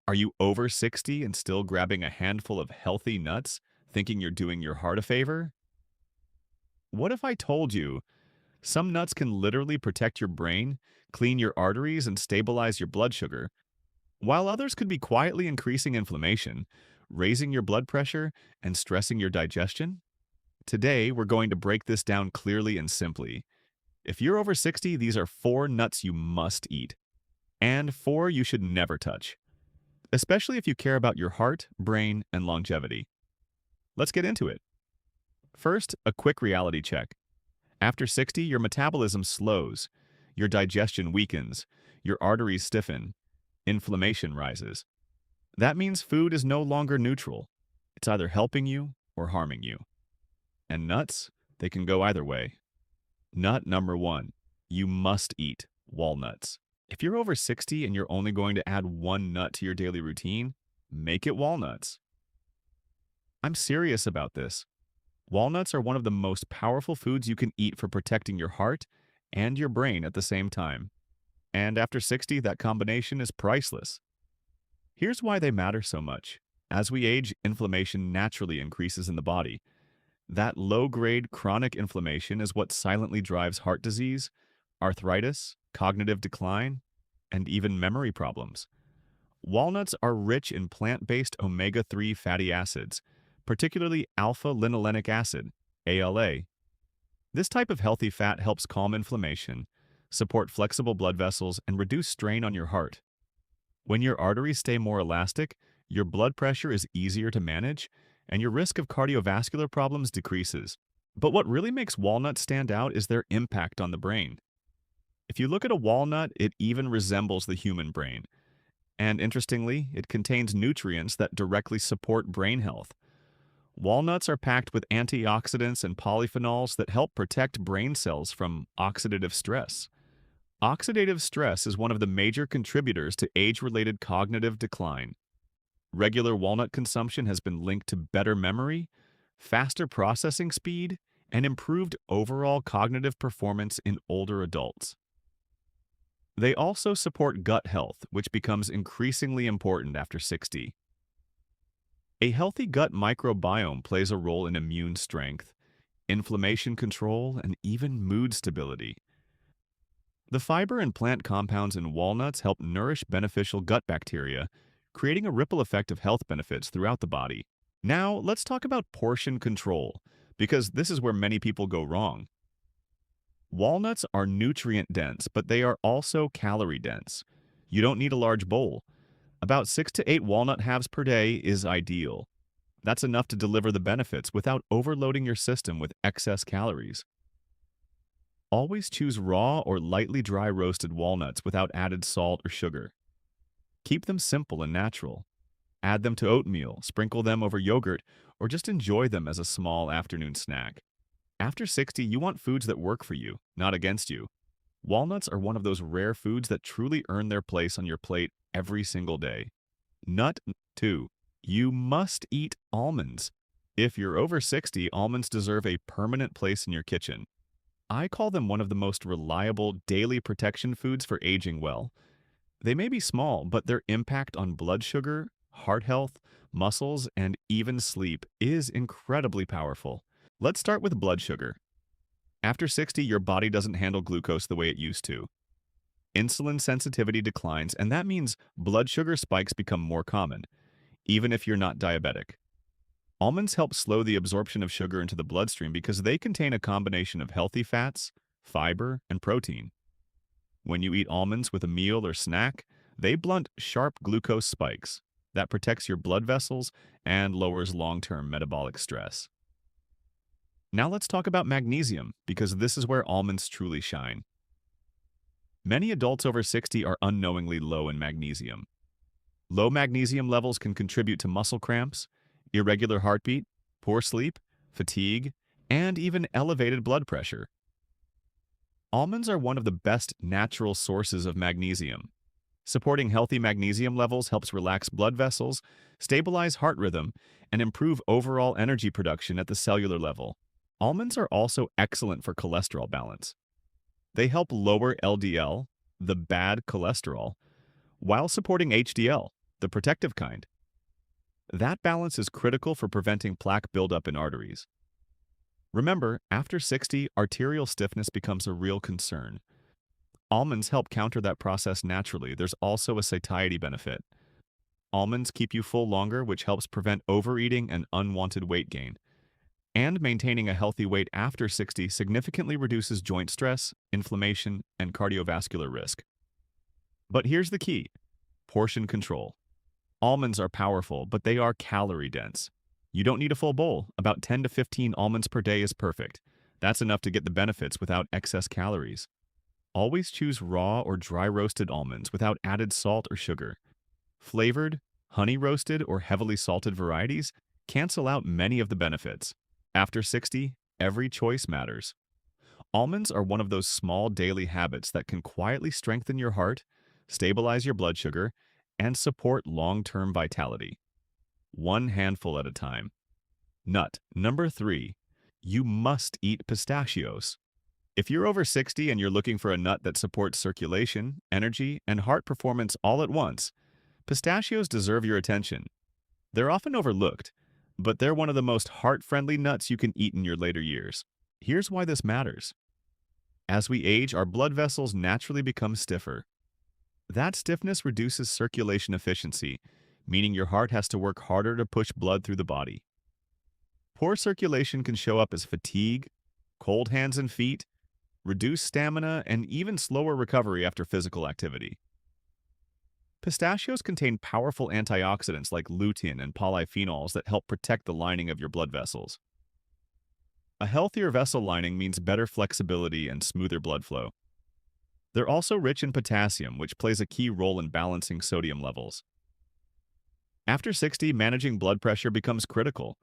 Are you over 60 and still grabbing a handful of healthy nuts, thinking you're doing your heart a favor? What if I told you some nuts can literally protect your brain, clean your arteries, and stabilize your blood sugar, while others could be quietly increasing inflammation, raising your blood pressure, and stressing your digestion? Today, we're going to break this down clearly and simply. If you're over 60, these are four nuts you must eat, and four you should never touch, especially if you care about your heart, brain, and longevity. Let's get into it. First, a quick reality check. After 60, your metabolism slows, your digestion weakens, your arteries stiffen, inflammation rises. That means food is no longer neutral. It's either helping you or harming you. And nuts, they can go either way. Nut number one, you must eat walnuts. If you're over 60 and you're only going to add one nut to your daily routine, make it walnuts. I'm serious about this. Walnuts are one of the most powerful foods you can eat for protecting your heart and your brain at the same time. And after 60, that combination is priceless. Here's why they matter so much. As we age, inflammation naturally increases in the body. That low-grade chronic inflammation is what silently drives heart disease, arthritis, cognitive decline, and even memory problems. Walnuts are rich in plant-based omega-3 fatty acids, particularly alpha-linolenic acid, ALA. This type of healthy fat helps calm inflammation, support flexible blood vessels, and reduce strain on your heart. When your arteries stay more elastic, your blood pressure is easier to manage, and your risk of cardiovascular problems decreases. But what really makes walnuts stand out is their impact on the brain. If you look at a walnut, it even resembles the human brain. And interestingly, it contains nutrients that directly support brain health. Walnuts are packed with antioxidants and polyphenols that help protect brain cells from oxidative stress. Oxidative stress is one of the major contributors to age-related cognitive decline. Regular walnut consumption has been linked to better memory, faster processing speed, and improved overall cognitive performance in older adults. They also support gut health, which becomes increasingly important after 60. A healthy gut microbiome plays a role in immune strength, inflammation control, and even mood stability. The fiber and plant compounds in walnuts help nourish beneficial gut bacteria, creating a ripple effect of health benefits throughout the body. Now, let's talk about portion control, because this is where many people go wrong. Walnuts are nutrient-dense, but they are also calorie-dense. You don't need a large bowl. About 6 to 8 walnut halves per day is ideal. That's enough to deliver the benefits without overloading your system with excess calories. Always choose raw or lightly dry roasted walnuts without added salt or sugar. Keep them simple and natural. Add them to oatmeal, sprinkle them over yogurt, or just enjoy them as a small afternoon snack. After 60, you want foods that work for you, not against you. Walnuts are one of those rare foods that truly earn their place on your plate every single day. Nut 2. You must eat almonds. If you're over 60, almonds deserve a permanent place in your kitchen. I call them one of the most reliable daily protection foods for aging well. They may be small, but their impact on blood sugar, heart health, muscles, and even sleep is incredibly powerful. Let's start with blood sugar. After 60, your body doesn't handle glucose the way it used to. Insulin sensitivity declines, and that means blood sugar spikes become more common, even if you're not diabetic. Almonds help slow the absorption of sugar into the bloodstream because they contain a combination of healthy fats, fiber, and protein. When you eat almonds with a meal or snack, they blunt sharp glucose spikes. That protects your blood vessels and lowers long-term metabolic stress. Now let's talk about magnesium, because this is where almonds truly shine. Many adults over 60 are unknowingly low in magnesium. Low magnesium levels can contribute to muscle cramps, irregular heartbeat, poor sleep, fatigue, and even elevated blood pressure. Almonds are one of the best natural sources of magnesium. Supporting healthy magnesium levels helps relax blood vessels, stabilize heart rhythm, and improve overall energy production at the cellular level. Almonds are also excellent for cholesterol balance. They help lower LDL, the bad cholesterol, while supporting HDL, the protective kind. That balance is critical for preventing plaque buildup in arteries. Remember, after 60, arterial stiffness becomes a real concern. Almonds help counter that process naturally. There's also a satiety benefit. Almonds keep you full longer, which helps prevent overeating and unwanted weight gain. And maintaining a healthy weight after 60 significantly reduces joint stress, inflammation, and cardiovascular risk. But here's the key: portion control. Almonds are powerful, but they are calorie dense. You don't need a full bowl. About 10 to 15 almonds per day is perfect. That's enough to get the benefits without excess calories. Always choose raw or dry roasted almonds without added salt or sugar. Flavored, honey roasted, or heavily salted varieties cancel out many of the benefits. After 60, every choice matters. Almonds are one of those small daily habits that can quietly strengthen your heart, stabilize your blood sugar, and support long-term vitality. One handful at a time. Nut number 3. You must eat pistachios. If you're over 60 and you're looking for a nut that supports circulation, energy, and heart performance all at once, pistachios deserve your attention. They're often overlooked, but they're one of the most heart-friendly nuts you can eat in your later years. Here's why this matters. As we age, our blood vessels naturally become stiffer. That stiffness reduces circulation efficiency, meaning your heart has to work harder to push blood through the body. Poor circulation can show up as fatigue, cold hands and feet, reduced stamina, and even slower recovery after physical activity. Pistachios contain powerful antioxidants like lutein and polyphenols that help protect the lining of your blood vessels. A healthier vessel lining means better flexibility and smoother blood flow. They're also rich in potassium, which plays a key role in balancing sodium levels. After 60, managing blood pressure becomes critical.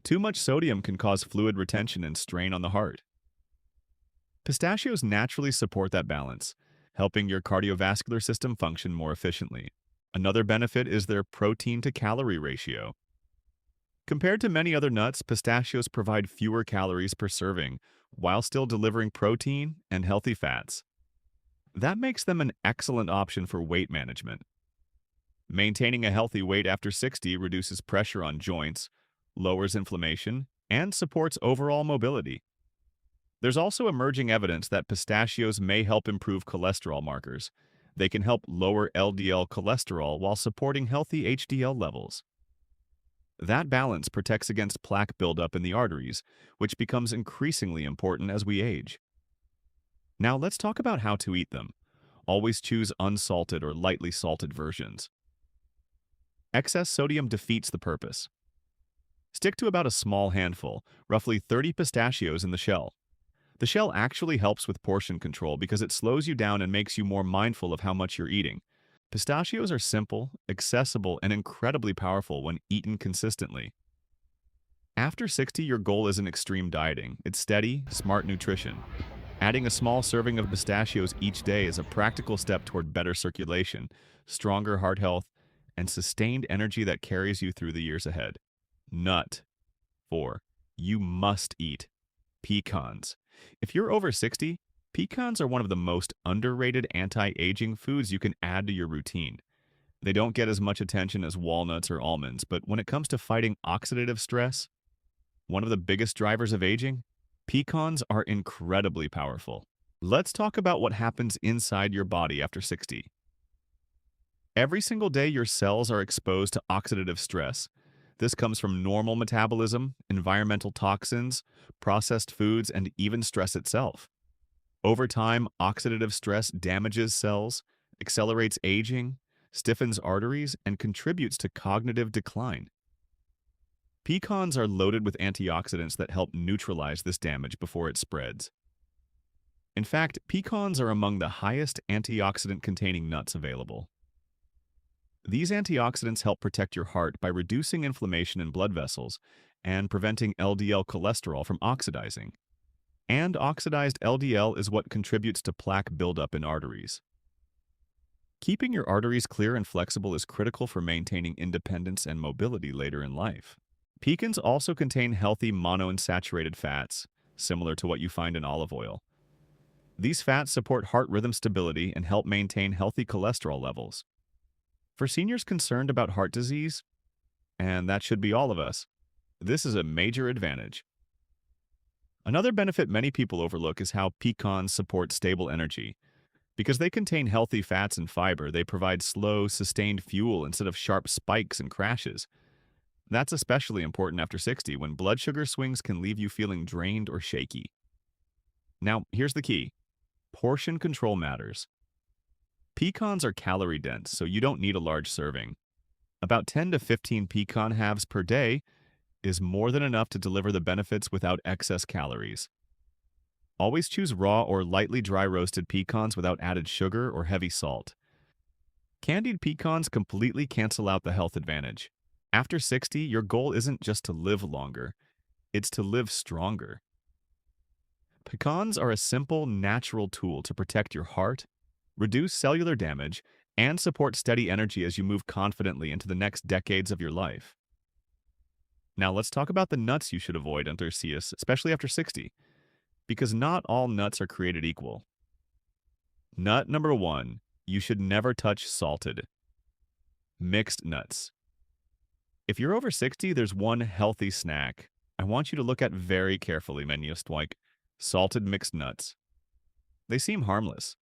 Too much sodium can cause fluid retention and strain on the heart. Pistachios naturally support that balance, helping your cardiovascular system function more efficiently. Another benefit is their protein-to-calorie ratio. Compared to many other nuts, pistachios provide fewer calories per serving, while still delivering protein and healthy fats. That makes them an excellent option for weight management. Maintaining a healthy weight after 60 reduces pressure on joints, lowers inflammation, and supports overall mobility. There's also emerging evidence that pistachios may help improve cholesterol markers. They can help lower LDL cholesterol while supporting healthy HDL levels. That balance protects against plaque buildup in the arteries, which becomes increasingly important as we age. Now let's talk about how to eat them. Always choose unsalted or lightly salted versions. Excess sodium defeats the purpose. Stick to about a small handful, roughly 30 pistachios in the shell. The shell actually helps with portion control because it slows you down and makes you more mindful of how much you're eating. Pistachios are simple, accessible, and incredibly powerful when eaten consistently. After 60, your goal isn't extreme dieting. It's steady, smart nutrition. Adding a small serving of pistachios each day is a practical step toward better circulation, stronger heart health, and sustained energy that carries you through the years ahead. Nut 4. You must eat pecans. If you're over 60, pecans are one of the most underrated anti-aging foods you can add to your routine. They don't get as much attention as walnuts or almonds, but when it comes to fighting oxidative stress, one of the biggest drivers of aging, pecans are incredibly powerful. Let's talk about what happens inside your body after 60. Every single day, your cells are exposed to oxidative stress. This comes from normal metabolism, environmental toxins, processed foods, and even stress itself. Over time, oxidative stress damages cells, accelerates aging, stiffens arteries, and contributes to cognitive decline. Pecans are loaded with antioxidants that help neutralize this damage before it spreads. In fact, pecans are among the highest antioxidant-containing nuts available. These antioxidants help protect your heart by reducing inflammation in blood vessels and preventing LDL cholesterol from oxidizing. And oxidized LDL is what contributes to plaque buildup in arteries. Keeping your arteries clear and flexible is critical for maintaining independence and mobility later in life. Pecans also contain healthy monounsaturated fats, similar to what you find in olive oil. These fats support heart rhythm stability and help maintain healthy cholesterol levels. For seniors concerned about heart disease, and that should be all of us, this is a major advantage. Another benefit many people overlook is how pecans support stable energy. Because they contain healthy fats and fiber, they provide slow, sustained fuel instead of sharp spikes and crashes. That's especially important after 60 when blood sugar swings can leave you feeling drained or shaky. Now, here's the key. Portion control matters. Pecans are calorie dense, so you don't need a large serving. About 10 to 15 pecan halves per day is more than enough to deliver the benefits without excess calories. Always choose raw or lightly dry roasted pecans without added sugar or heavy salt. Candied pecans completely cancel out the health advantage. After 60, your goal isn't just to live longer, it's to live stronger. Pecans are a simple, natural tool to protect your heart, reduce cellular damage, and support steady energy as you move confidently into the next decades of your life. Now let's talk about the nuts you should avoid under CS, especially after 60, because not all nuts are created equal. Nut number 1, you should never touch salted. Mixed nuts. If you're over 60, there's one healthy snack I want you to look at very carefully, like salted mixed nuts. They seem harmless.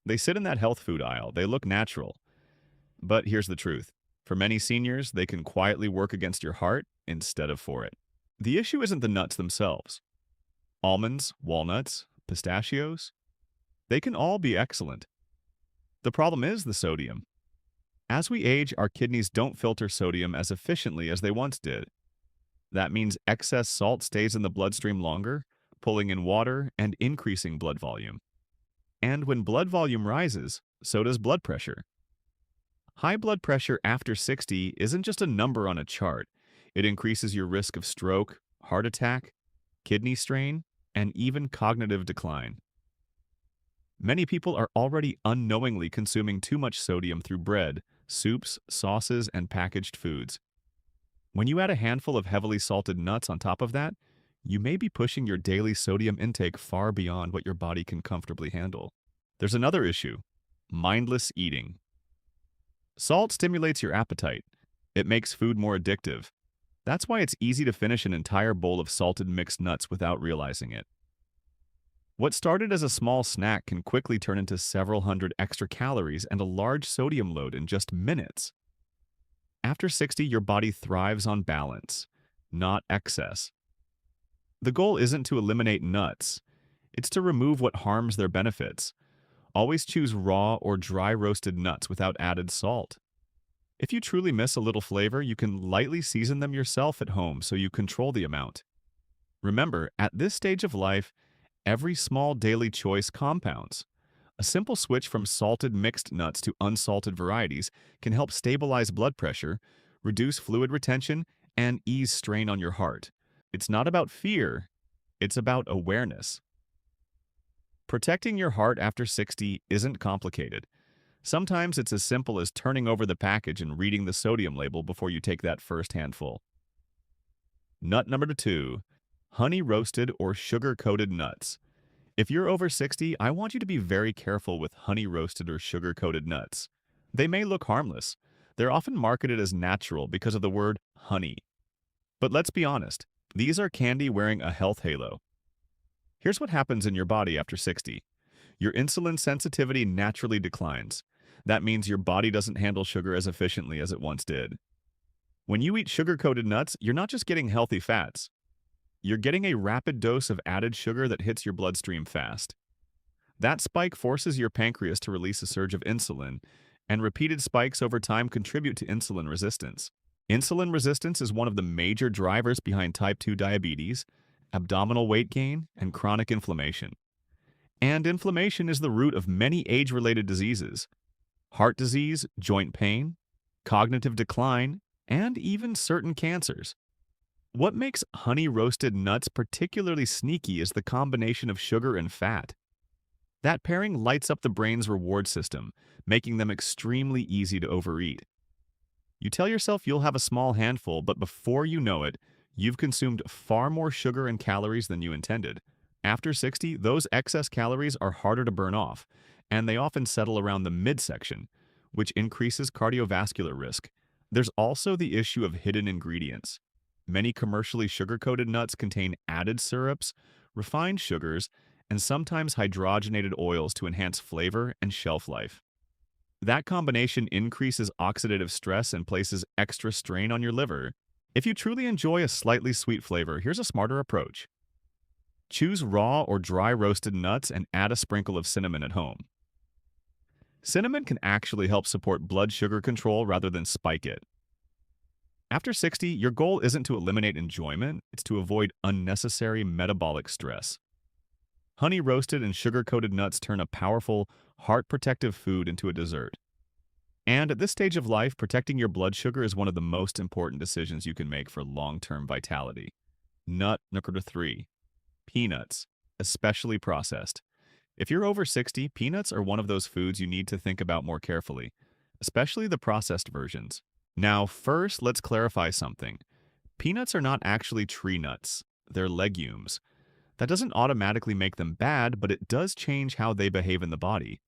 They sit in that health food aisle. They look natural. But here's the truth. For many seniors, they can quietly work against your heart instead of for it. The issue isn't the nuts themselves. Almonds, walnuts, pistachios, they can all be excellent. The problem is the sodium. As we age, our kidneys don't filter sodium as efficiently as they once did. That means excess salt stays in the bloodstream longer, pulling in water and increasing blood volume. And when blood volume rises, so does blood pressure. High blood pressure after 60 isn't just a number on a chart. It increases your risk of stroke, heart attack, kidney strain, and even cognitive decline. Many people are already unknowingly consuming too much sodium through bread, soups, sauces, and packaged foods. When you add a handful of heavily salted nuts on top of that, you may be pushing your daily sodium intake far beyond what your body can comfortably handle. There's another issue: mindless eating. Salt stimulates your appetite. It makes food more addictive. That's why it's easy to finish an entire bowl of salted mixed nuts without realizing it. What started as a small snack can quickly turn into several hundred extra calories and a large sodium load in just minutes. After 60, your body thrives on balance, not excess. The goal isn't to eliminate nuts. It's to remove what harms their benefits. Always choose raw or dry roasted nuts without added salt. If you truly miss a little flavor, you can lightly season them yourself at home so you control the amount. Remember, at this stage of life, every small daily choice compounds. A simple switch from salted mixed nuts to unsalted varieties can help stabilize blood pressure, reduce fluid retention, and ease strain on your heart. It's not about fear, it's about awareness. Protecting your heart after 60 isn't complicated. Sometimes it's as simple as turning over the package and reading the sodium label before you take that first handful. Nut number 2, honey roasted or sugar-coated nuts. If you're over 60, I want you to be very careful with honey roasted or sugar-coated nuts. They may look harmless. They're often marketed as natural because of the word honey. But let's be honest, these are candy wearing a health halo. Here's what happens in your body after 60. Your insulin sensitivity naturally declines. That means your body doesn't handle sugar as efficiently as it once did. When you eat sugar-coated nuts, you're not just getting healthy fats. You're getting a rapid dose of added sugar that hits your bloodstream fast. That spike forces your pancreas to release a surge of insulin, and repeated spikes over time contribute to insulin resistance. Insulin resistance is one of the major drivers behind type 2 diabetes, abdominal weight gain, and chronic inflammation. And inflammation is the root of many age-related diseases: heart disease, joint pain, cognitive decline, and even certain cancers. What makes honey-roasted nuts particularly sneaky is the combination of sugar and fat. That pairing lights up the brain's reward system, making them extremely easy to overeat. You tell yourself you'll have a small handful, but before you know it, you've consumed far more sugar and calories than you intended. After 60, those excess calories are harder to burn off, and they often settle around the midsection, which increases cardiovascular risk. There's also the issue of hidden ingredients. Many commercially sugar-coated nuts contain added syrups, refined sugars, and sometimes hydrogenated oils to enhance flavor and shelf life. That combination increases oxidative stress and places extra strain on your liver. If you truly enjoy a slightly sweet flavor, here's a smarter approach. Choose raw or dry roasted nuts and add a sprinkle of cinnamon at home. Cinnamon can actually help support blood sugar control rather than spike it. After 60, your goal isn't to eliminate enjoyment, it's to avoid unnecessary metabolic stress. Honey-roasted and sugar-coated nuts turn a powerful, heart-protective food into a dessert. And at this stage of life, protecting your blood sugar is one of the most important decisions you can make for long-term vitality. Nut number 3. Peanuts, especially processed. If you're over 60, peanuts are one of those foods you need to think about more carefully, especially the processed versions. Now, first, let's clarify something. Peanuts are not actually tree nuts. They're legumes. That doesn't automatically make them bad, but it does change how they behave in the body.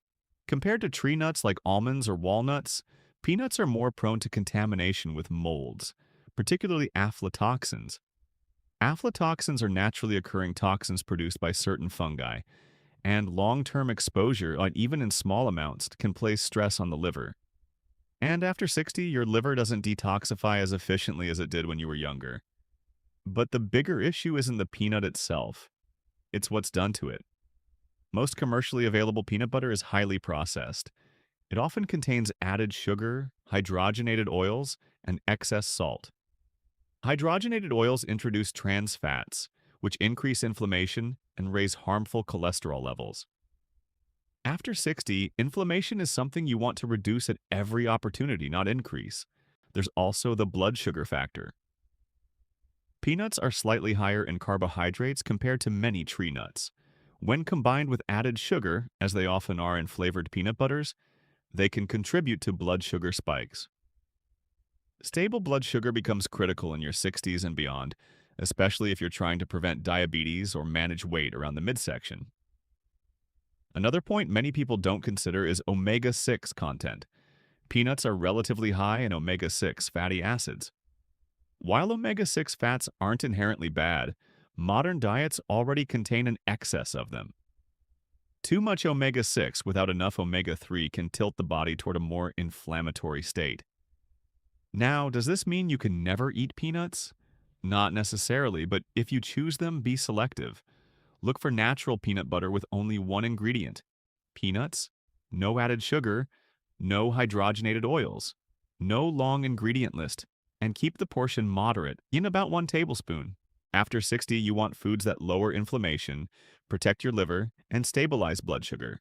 Compared to tree nuts like almonds or walnuts, peanuts are more prone to contamination with molds, particularly aflatoxins. Aflatoxins are naturally occurring toxins produced by certain fungi, and long-term exposure, even in small amounts, can place stress on the liver. And after 60, your liver doesn't detoxify as efficiently as it did when you were younger. But the bigger issue isn't the peanut itself. It's what's done to it. Most commercially available peanut butter is highly processed. It often contains added sugar, hydrogenated oils, and excess salt. Hydrogenated oils introduce trans fats, which increase inflammation and raise harmful cholesterol levels. After 60, inflammation is something you want to reduce at every opportunity, not increase. There's also the blood sugar factor. Peanuts are slightly higher in carbohydrates compared to many tree nuts. When combined with added sugar, as they often are in flavored peanut butters, they can contribute to blood sugar spikes. Stable blood sugar becomes critical in your 60s and beyond, especially if you're trying to prevent diabetes or manage weight around the midsection. Another point many people don't consider is omega-6 content. Peanuts are relatively high in omega-6 fatty acids. While omega-6 fats aren't inherently bad, modern diets already contain an excess of them. Too much omega-6 without enough omega-3 can tilt the body toward a more inflammatory state. Now, does this mean you can never eat peanuts? Not necessarily, but if you choose them, be selective. Look for natural peanut butter with only one ingredient: peanuts, no added sugar, no hydrogenated oils, no long ingredient list, and keep the portion moderate, in about 1 tablespoon. After 60, you want foods that lower inflammation, protect your liver, and stabilize blood sugar.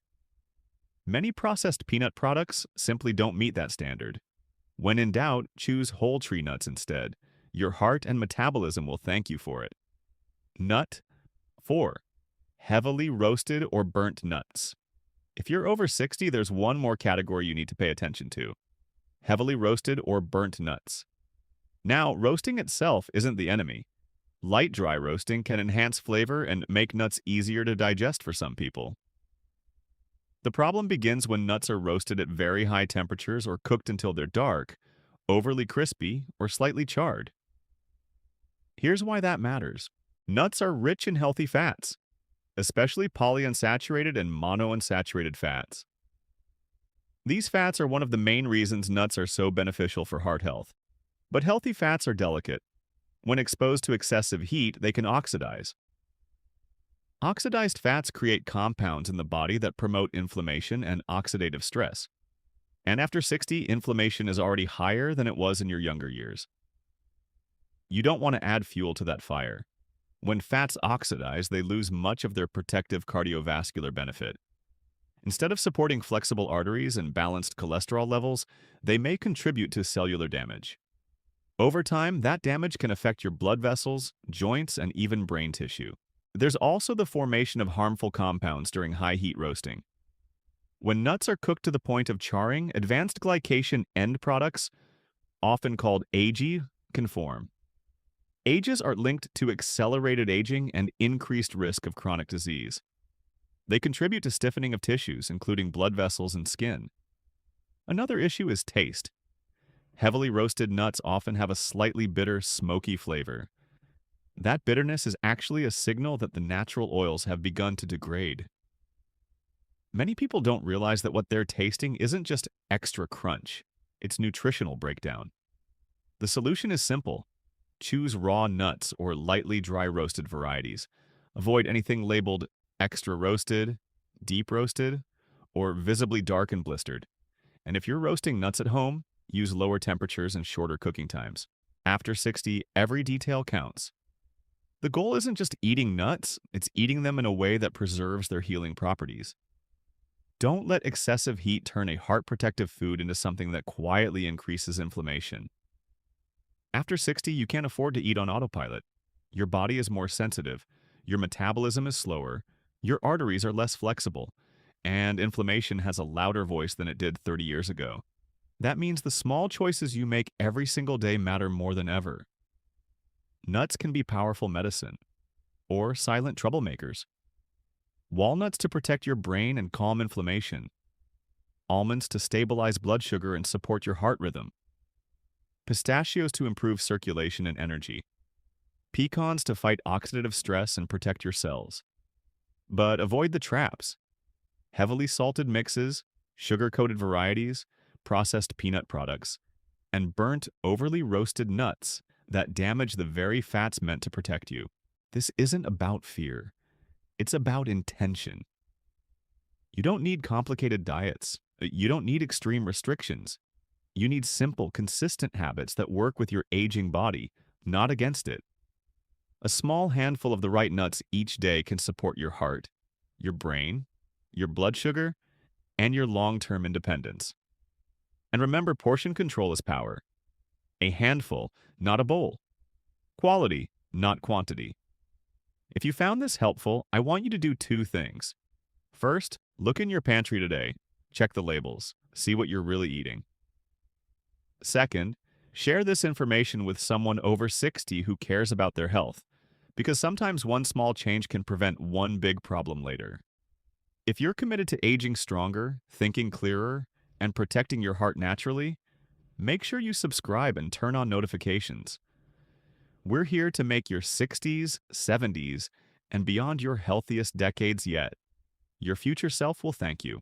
Many processed peanut products simply don't meet that standard. When in doubt, choose whole tree nuts instead. Your heart and metabolism will thank you for it. Nut 4. Heavily roasted or burnt nuts. If you're over 60, there's one more category you need to pay attention to: heavily roasted or burnt nuts. Now, roasting itself isn't the enemy. Light dry roasting can enhance flavor and make nuts easier to digest for some people. The problem begins when nuts are roasted at very high temperatures or cooked until they're dark, overly crispy, or slightly charred. Here's why that matters. Nuts are rich in healthy fats, especially polyunsaturated and monounsaturated fats. These fats are one of the main reasons nuts are so beneficial for heart health. But healthy fats are delicate. When exposed to excessive heat, they can oxidize. Oxidized fats create compounds in the body that promote inflammation and oxidative stress. And after 60, inflammation is already higher than it was in your younger years. You don't want to add fuel to that fire. When fats oxidize, they lose much of their protective cardiovascular benefit. Instead of supporting flexible arteries and balanced cholesterol levels, they may contribute to cellular damage. Over time, that damage can affect your blood vessels, joints, and even brain tissue. There's also the formation of harmful compounds during high heat roasting. When nuts are cooked to the point of charring, advanced glycation end products, often called AGE, can form. AGEs are linked to accelerated aging and increased risk of chronic disease. They contribute to stiffening of tissues, including blood vessels and skin. Another issue is taste. Heavily roasted nuts often have a slightly bitter, smoky flavor. That bitterness is actually a signal that the natural oils have begun to degrade. Many people don't realize that what they're tasting isn't just extra crunch, it's nutritional breakdown. The solution is simple. Choose raw nuts or lightly dry roasted varieties. Avoid anything labeled extra roasted, deep roasted, or visibly dark and blistered. And if you're roasting nuts at home, use lower temperatures and shorter cooking times. After 60, every detail counts. The goal isn't just eating nuts, it's eating them in a way that preserves their healing properties. Don't let excessive heat turn a heart-protective food into something that quietly increases inflammation. After 60, you can't afford to eat on autopilot. Your body is more sensitive, your metabolism is slower, your arteries are less flexible, and inflammation has a louder voice than it did 30 years ago. That means the small choices you make every single day matter more than ever. Nuts can be powerful medicine, or silent troublemakers. Walnuts to protect your brain and calm inflammation. Almonds to stabilize blood sugar and support your heart rhythm. Pistachios to improve circulation and energy. Pecans to fight oxidative stress and protect your cells. But avoid the traps. Heavily salted mixes, sugar-coated varieties, processed peanut products, and burnt, overly roasted nuts that damage the very fats meant to protect you. This isn't about fear. It's about intention. You don't need complicated diets. You don't need extreme restrictions. You need simple, consistent habits that work with your aging body, not against it. A small handful of the right nuts each day can support your heart, your brain, your blood sugar, and your long-term independence. And remember, portion control is power. A handful, not a bowl. Quality, not quantity. If you found this helpful, I want you to do two things. First, look in your pantry today. Check the labels. See what you're really eating. Second, share this information with someone over 60 who cares about their health, because sometimes one small change can prevent one big problem later. If you're committed to aging stronger, thinking clearer, and protecting your heart naturally, make sure you subscribe and turn on notifications. We're here to make your 60s, 70s, and beyond your healthiest decades yet. Your future self will thank you.